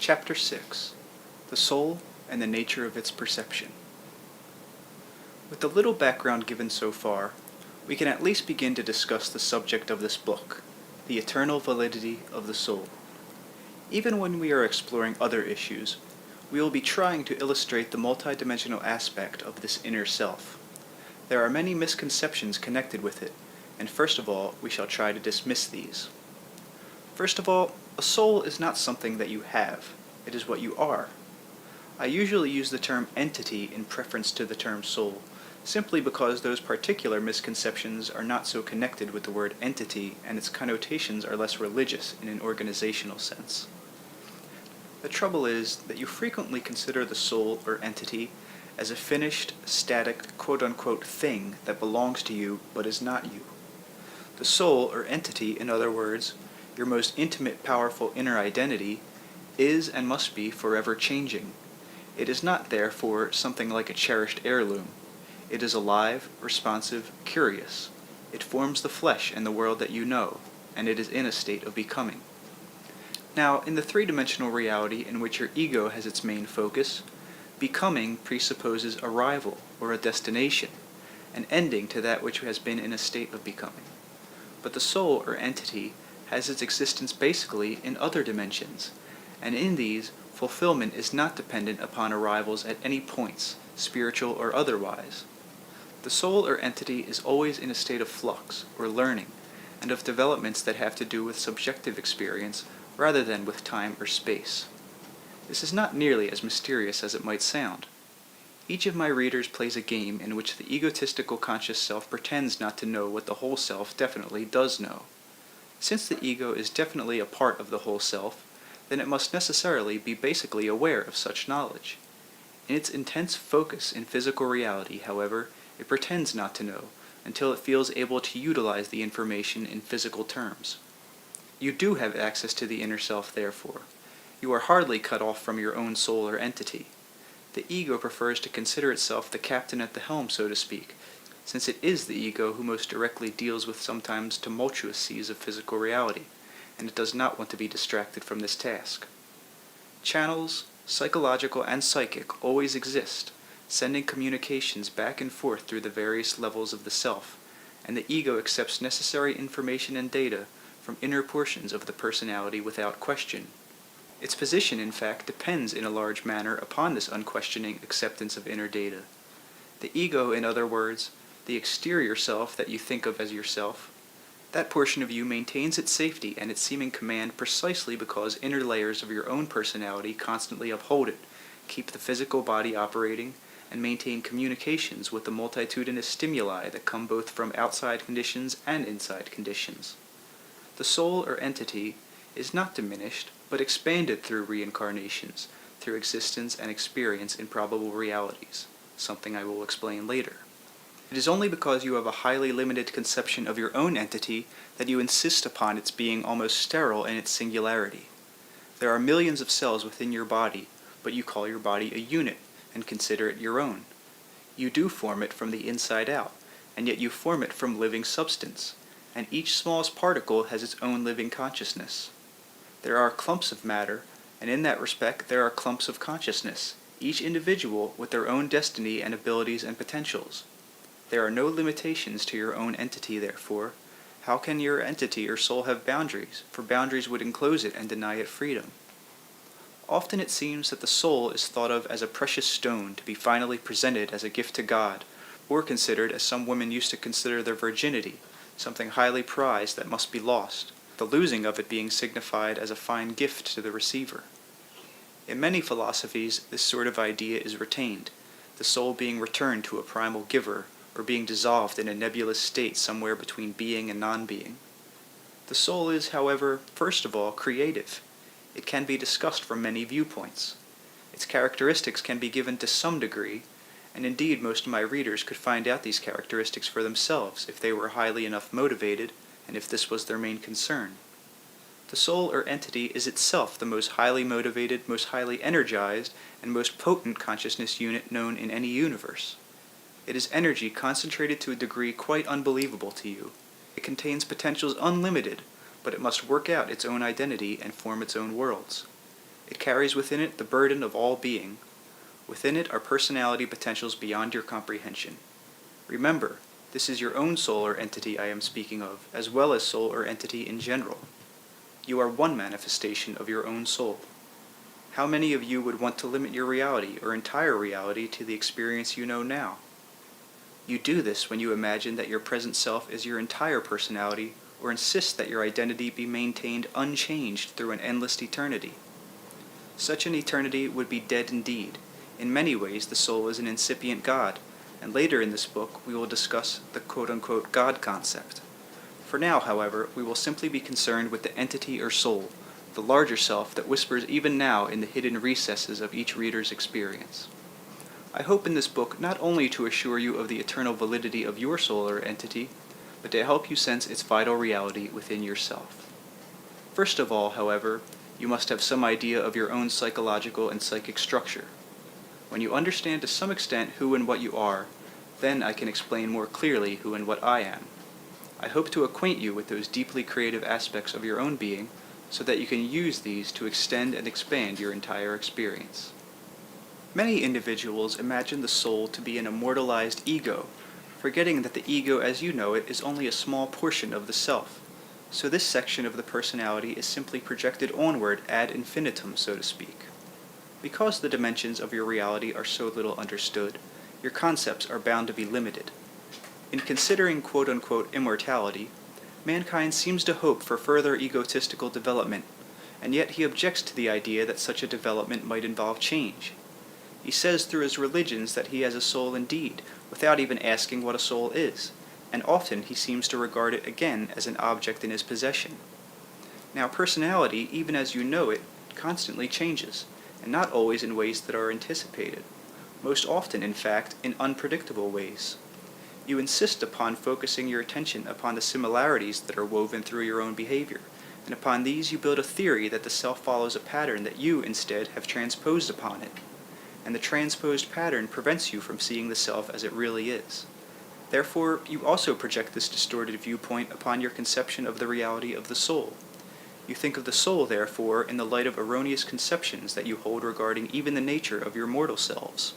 Chapter 6. The Soul and the Nature of its Perception. With the little background given so far, we can at least begin to discuss the subject of this book, the eternal validity of the soul. Even when we are exploring other issues, we will be trying to illustrate the multidimensional aspect of this inner self. There are many misconceptions connected with it, and first of all, we shall try to dismiss these. First of all, a soul is not something that you have, it is what you are. I usually use the term entity in preference to the term soul, simply because those particular misconceptions are not so connected with the word entity and its connotations are less religious in an organizational sense. The trouble is that you frequently consider the soul or entity as a finished, static, quote-unquote thing that belongs to you but is not you. The soul or entity, in other words, your most intimate, powerful inner identity, is and must be forever changing. It is not, therefore, something like a cherished heirloom. It is alive, responsive, curious. It forms the flesh and the world that you know, and it is in a state of becoming. Now, in the three-dimensional reality in which your ego has its main focus, becoming presupposes arrival or a destination, an ending to that which has been in a state of becoming. But the soul or entity has its existence basically in other dimensions, and in these, fulfillment is not dependent upon arrivals at any points, spiritual or otherwise. The soul or entity is always in a state of flux, or learning, and of developments that have to do with subjective experience rather than with time or space. This is not nearly as mysterious as it might sound. Each of my readers plays a game in which the egotistical conscious self pretends not to know what the whole self definitely does know. Since the ego is definitely a part of the whole self, then it must necessarily be basically aware of such knowledge. In its intense focus in physical reality, however, it pretends not to know, until it feels able to utilize the information in physical terms. You do have access to the inner self, therefore. You are hardly cut off from your own soul or entity. The ego prefers to consider itself the captain at the helm, so to speak, since it is the ego who most directly deals with sometimes tumultuous seas of physical reality, and it does not want to be distracted from this task. Channels, psychological and psychic, always exist, sending communications back and forth through the various levels of the self, and the ego accepts necessary information and data from inner portions of the personality without question. Its position, in fact, depends in a large manner upon this unquestioning acceptance of inner data. The ego, in other words, the exterior self that you think of as yourself, that portion of you maintains its safety and its seeming command precisely because inner layers of your own personality constantly uphold it, keep the physical body operating, and maintain communications with the multitudinous stimuli that come both from outside conditions and inside conditions. The soul or entity is not diminished, but expanded through reincarnations, through existence and experience in probable realities, something I will explain later. It is only because you have a highly limited conception of your own entity that you insist upon its being almost sterile in its singularity. There are millions of cells within your body, but you call your body a unit and consider it your own. You do form it from the inside out, and yet you form it from living substance, and each smallest particle has its own living consciousness. There are clumps of matter, and in that respect there are clumps of consciousness, each individual with their own destiny and abilities and potentials. There are no limitations to your own entity, therefore. How can your entity or soul have boundaries? For boundaries would enclose it and deny it freedom. Often it seems that the soul is thought of as a precious stone to be finally presented as a gift to God, or considered as some women used to consider their virginity, something highly prized that must be lost, the losing of it being signified as a fine gift to the receiver. In many philosophies, this sort of idea is retained, the soul being returned to a primal giver, or being dissolved in a nebulous state somewhere between being and non-being. The soul is, however, first of all, creative. It can be discussed from many viewpoints. Its characteristics can be given to some degree, and indeed most of my readers could find out these characteristics for themselves if they were highly enough motivated, and if this was their main concern. The soul or entity is itself the most highly motivated, most highly energized, and most potent consciousness unit known in any universe. It is energy concentrated to a degree quite unbelievable to you. It contains potentials unlimited, but it must work out its own identity and form its own worlds. It carries within it the burden of all being. Within it are personality potentials beyond your comprehension. Remember, this is your own soul or entity I am speaking of, as well as soul or entity in general. You are one manifestation of your own soul. How many of you would want to limit your reality or entire reality to the experience you know now? You do this when you imagine that your present self is your entire personality, or insist that your identity be maintained unchanged through an endless eternity. Such an eternity would be dead indeed. In many ways, the soul is an incipient God, and later in this book we will discuss the quote-unquote God concept. For now, however, we will simply be concerned with the entity or soul, the larger self that whispers even now in the hidden recesses of each reader's experience. I hope in this book not only to assure you of the eternal validity of your soul or entity, but to help you sense its vital reality within yourself. First of all, however, you must have some idea of your own psychological and psychic structure. When you understand to some extent who and what you are, then I can explain more clearly who and what I am. I hope to acquaint you with those deeply creative aspects of your own being so that you can use these to extend and expand your entire experience. Many individuals imagine the soul to be an immortalized ego, forgetting that the ego as you know it is only a small portion of the self. So this section of the personality is simply projected onward ad infinitum, so to speak. Because the dimensions of your reality are so little understood, your concepts are bound to be limited. In considering quote-unquote immortality, mankind seems to hope for further egotistical development, and yet he objects to the idea that such a development might involve change. He says through his religions that he has a soul indeed, without even asking what a soul is, and often he seems to regard it again as an object in his possession. Now personality, even as you know it, constantly changes, and not always in ways that are anticipated. Most often, in fact, in unpredictable ways. You insist upon focusing your attention upon the similarities that are woven through your own behavior, and upon these you build a theory that the self follows a pattern that you, instead, have transposed upon it. And the transposed pattern prevents you from seeing the self as it really is. Therefore, you also project this distorted viewpoint upon your conception of the reality of the soul. You think of the soul, therefore, in the light of erroneous conceptions that you hold regarding even the nature of your mortal selves.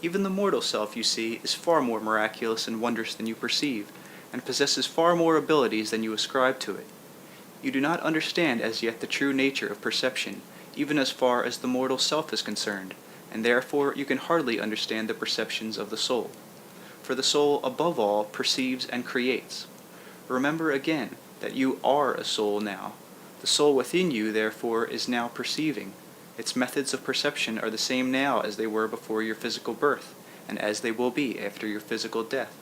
Even the mortal self, you see, is far more miraculous and wondrous than you perceive, and possesses far more abilities than you ascribe to it. You do not understand as yet the true nature of perception, even as far as the mortal self is concerned, and therefore you can hardly understand the perceptions of the soul. For the soul, above all, perceives and creates. Remember again that you are a soul now. The soul within you, therefore, is now perceiving. Its methods of perception are the same now as they were before your physical birth, and as they will be after your physical death.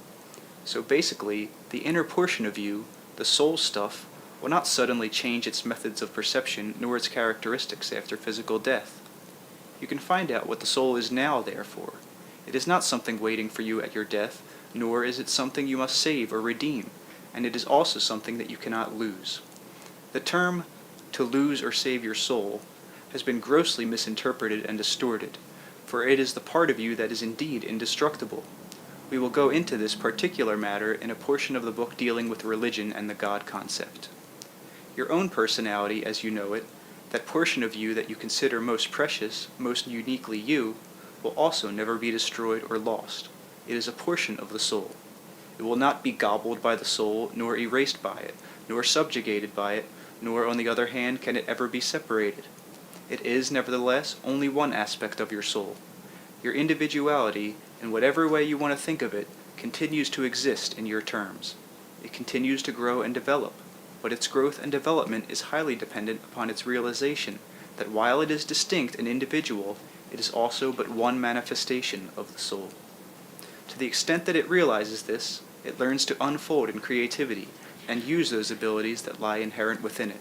So basically, the inner portion of you, the soul stuff, will not suddenly change its methods of perception nor its characteristics after physical death. You can find out what the soul is now, therefore. It is not something waiting for you at your death, nor is it something you must save or redeem, and it is also something that you cannot lose. The term, to lose or save your soul, has been grossly misinterpreted and distorted, for it is the part of you that is indeed indestructible. We will go into this particular matter in a portion of the book dealing with religion and the God concept. Your own personality, as you know it, that portion of you that you consider most precious, most uniquely you, will also never be destroyed or lost. It is a portion of the soul. It will not be gobbled by the soul, nor erased by it, nor subjugated by it, nor on the other hand can it ever be separated. It is, nevertheless, only one aspect of your soul. Your individuality, in whatever way you want to think of it, continues to exist in your terms. It continues to grow and develop, but its growth and development is highly dependent upon its realization that while it is distinct and individual, it is also but one manifestation of the soul. To the extent that it realizes this, it learns to unfold in creativity and use those abilities that lie inherent within it.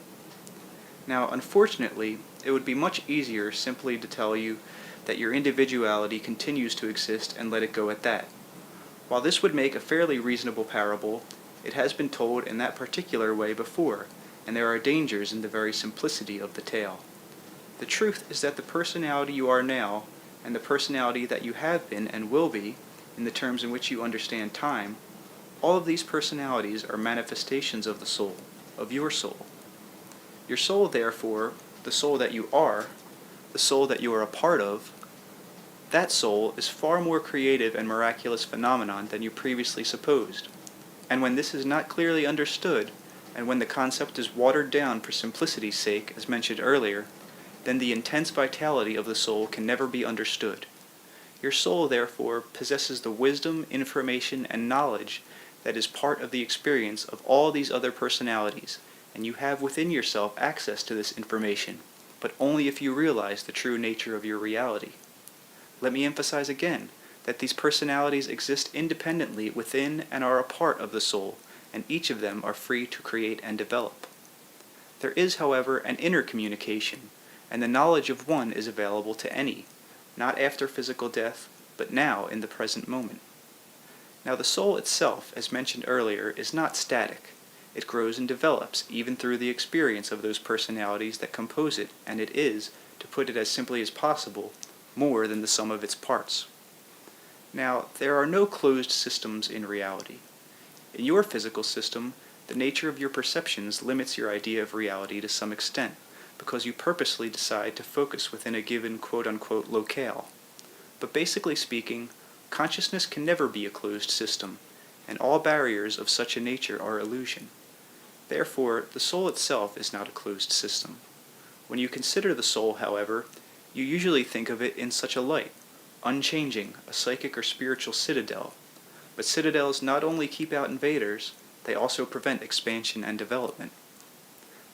Now, unfortunately, it would be much easier simply to tell you that your individuality continues to exist and let it go at that. While this would make a fairly reasonable parable, it has been told in that particular way before, and there are dangers in the very simplicity of the tale. The truth is that the personality you are now, and the personality that you have been and will be, in the terms in which you understand time, all of these personalities are manifestations of the soul, of your soul. Your soul, therefore, the soul that you are, the soul that you are a part of, that soul is far more creative and miraculous phenomenon than you previously supposed. And when this is not clearly understood, and when the concept is watered down for simplicity's sake, as mentioned earlier, then the intense vitality of the soul can never be understood. Your soul, therefore, possesses the wisdom, information, and knowledge that is part of the experience of all these other personalities, and you have within yourself access to this information, but only if you realize the true nature of your reality. Let me emphasize again that these personalities exist independently within and are a part of the soul, and each of them are free to create and develop. There is, however, an inner communication, and the knowledge of one is available to any, not after physical death, but now in the present moment. Now the soul itself, as mentioned earlier, is not static. It grows and develops, even through the experience of those personalities that compose it, and it is, to put it as simply as possible, more than the sum of its parts. Now, there are no closed systems in reality. In your physical system, the nature of your perceptions limits your idea of reality to some extent, because you purposely decide to focus within a given quote-unquote locale. But basically speaking, consciousness can never be a closed system, and all barriers of such a nature are illusion. Therefore, the soul itself is not a closed system. When you consider the soul, however, you usually think of it in such a light, unchanging, a psychic or spiritual citadel. But citadels not only keep out invaders, they also prevent expansion and development.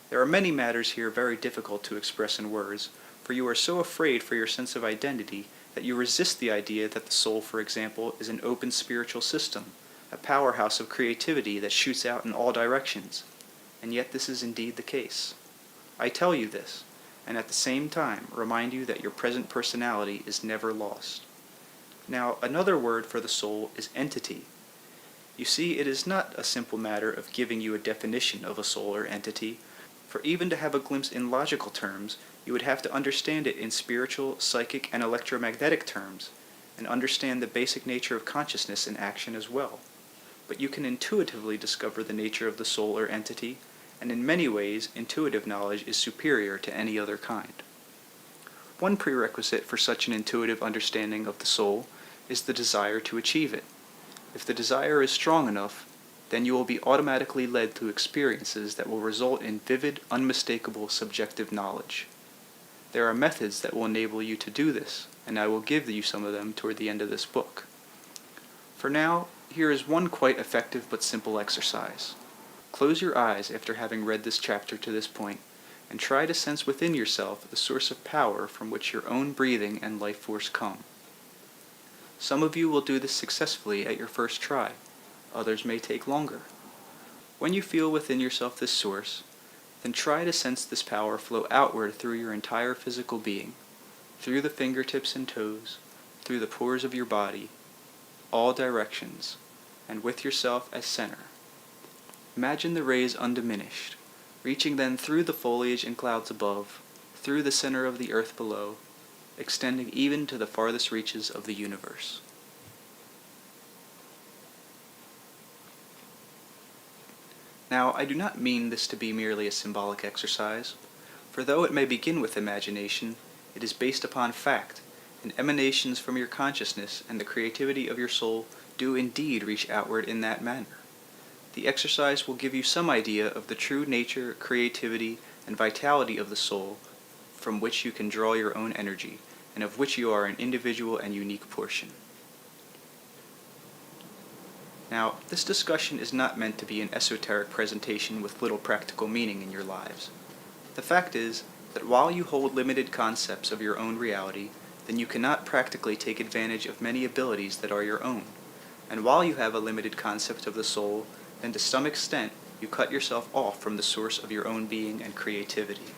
There are many matters here very difficult to express in words, for you are so afraid for your sense of identity that you resist the idea that the soul, for example, is an open spiritual system, a powerhouse of creativity that shoots out in all directions. And yet this is indeed the case. I tell you this, and at the same time remind you that your present personality is never lost. Now, another word for the soul is entity. You see, it is not a simple matter of giving you a definition of a soul or entity, for even to have a glimpse in logical terms, you would have to understand it in spiritual, psychic, and electromagnetic terms, and understand the basic nature of consciousness in action as well. But you can intuitively discover the nature of the soul or entity, and in many ways, intuitive knowledge is superior to any other kind. One prerequisite for such an intuitive understanding of the soul is the desire to achieve it. If the desire is strong enough, then you will be automatically led through experiences that will result in vivid, unmistakable subjective knowledge. There are methods that will enable you to do this, and I will give you some of them toward the end of this book. For now, here is one quite effective but simple exercise. Close your eyes after having read this chapter to this point, and try to sense within yourself the source of power from which your own breathing and life force come. Some of you will do this successfully at your first try. Others may take longer. When you feel within yourself this source, then try to sense this power flow outward through your entire physical being, through the fingertips and toes, through the pores of your body, all directions, and with yourself as center. Imagine the rays undiminished, reaching then through the foliage and clouds above, through the center of the earth below, extending even to the farthest reaches of the universe. Now, I do not mean this to be merely a symbolic exercise, for though it may begin with imagination, it is based upon fact, and emanations from your consciousness and the creativity of your soul do indeed reach outward in that manner. The exercise will give you some idea of the true nature, creativity, and vitality of the soul from which you can draw your own energy, and of which you are an individual and unique portion. Now, this discussion is not meant to be an esoteric presentation with little practical meaning in your lives. The fact is that while you hold limited concepts of your own reality, then you cannot practically take advantage of many abilities that are your own. And while you have a limited concept of the soul, then to some extent you cut yourself off from the source of your own being and creativity.